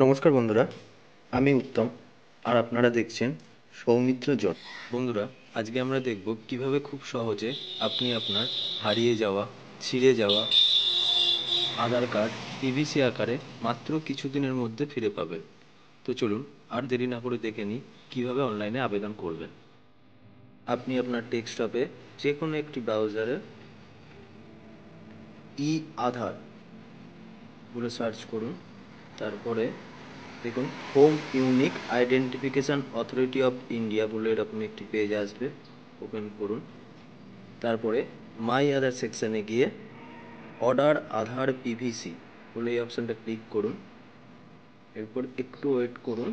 নমস্কার বন্ধুরা, আমি উত্তম আর আপনারা দেখছেন সৌমিত্র জন। বন্ধুরা, আজকে আমরা দেখব কিভাবে খুব সহজে আপনি আপনার হারিয়ে যাওয়া, ছিঁড়ে যাওয়া আধার কার্ড পিভিসি আকারে মাত্র কিছুদিনের মধ্যে ফিরে পাবেন। তো চলুন আর দেরি না করে দেখে নিই কীভাবে অনলাইনে আবেদন করবেন। আপনি আপনার ডেস্কটপে যে কোনো একটি ব্রাউজারে আধার বলে সার্চ করুন। তারপরে দেখুন home unique identification authority of India বলে এরকম একটি পেজ আসবে, ওপেন করুন। তারপরে মাই আধার সেকশানে গিয়ে অর্ডার আধার পিভিসি বলে এই অপশানটা ক্লিক করুন। এরপর একটু ওয়েট করুন।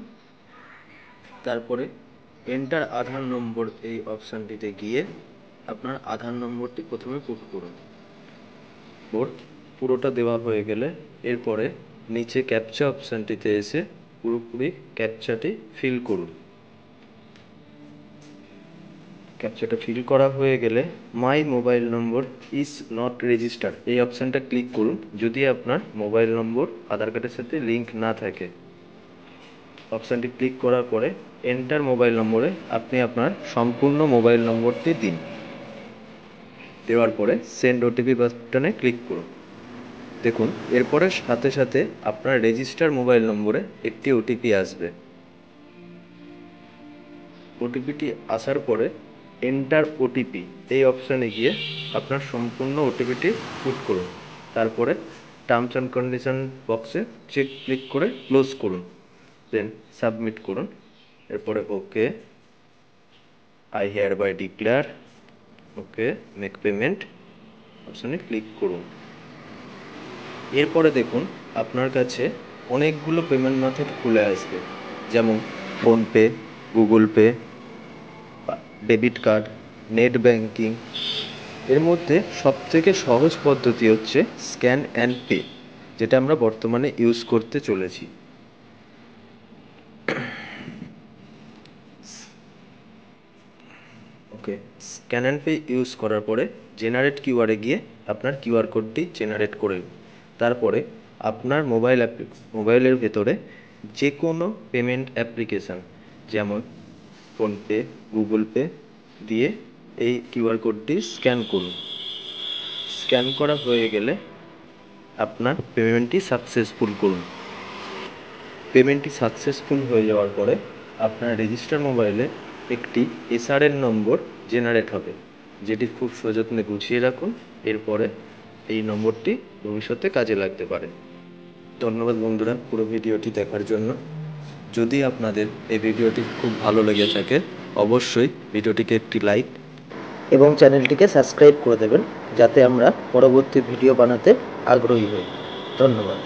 তারপরে এন্টার আধার নম্বর এই অপশানটিতে গিয়ে আপনার আধার নম্বরটি প্রথমে পুট করুন। পুরোটা দেওয়া হয়ে গেলে এরপরে নিচে ক্যাপচা অপশানটিতে এসে পুরোপুরি ক্যাপচাটি ফিল করুন। ক্যাপচাটা ফিল করা হয়ে গেলে my mobile number is not registered এই অপশানটা ক্লিক করুন যদি আপনার মোবাইল নম্বর আধার কার্ডের সাথে লিঙ্ক না থাকে। অপশানটি ক্লিক করার পরে এন্টার মোবাইল নম্বরে আপনি আপনার সম্পূর্ণ মোবাইল নম্বরটি দিন। দেওয়ার পরে সেন্ড ওটিপি বাটনে ক্লিক করুন। দেখুন এরপরে সাথে সাথে আপনার রেজিস্টার মোবাইল নম্বরে একটি ওটিপি আসবে। ওটিপিটি আসার পরে এন্টার ওটিপি এই অপশানে গিয়ে আপনার সম্পূর্ণ ওটিপিটি পুট করুন। তারপরে টার্মস অ্যান্ড কন্ডিশন বক্সে চেক ক্লিক করে ক্লোজ করুন, দেন সাবমিট করুন। এরপরে okay, I hereby declare, okay, make payment অপশানে ক্লিক করুন। এরপরে দেখুন আপনার কাছে অনেকগুলো পেমেন্ট মেথড খুলে আসবে, যেমন PhonePe, Google pay, debit card, net banking. এর মধ্যে সবথেকে সহজ পদ্ধতি হচ্ছে স্ক্যান অ্যান্ড পে, যেটা আমরা বর্তমানে ইউজ করতে চলেছি। ওকে, স্ক্যান অ্যান্ড পে ইউজ করার পরে জেনারেট কিউআরে গিয়ে আপনার কিউআর কোডটি জেনারেট করে তারপরে আপনার মোবাইলের ভেতরে যে কোনো পেমেন্ট অ্যাপ্লিকেশান যেমন ফোনপে, গুগল পে দিয়ে এই কিউআর কোডটি স্ক্যান করুন। স্ক্যান করা হয়ে গেলে আপনার পেমেন্টটি সাকসেসফুল করুন। পেমেন্টটি সাকসেসফুল হয়ে যাওয়ার পরে আপনার রেজিস্টার মোবাইলে একটি এসআরএন নম্বর জেনারেট হবে, যেটি খুব সযত্নে গুছিয়ে রাখুন। এরপরে এই নম্বরটি ভবিষ্যতে কাজে লাগতে পারে। ধন্যবাদ বন্ধুরা পুরো ভিডিওটি দেখার জন্য। যদি আপনাদের এই ভিডিওটি খুব ভালো লেগে থাকে অবশ্যই ভিডিওটিকে একটি লাইক এবং চ্যানেলটিকে সাবস্ক্রাইব করে দেবেন, যাতে আমরা পরবর্তী ভিডিও বানাতে আগ্রহী হই। ধন্যবাদ।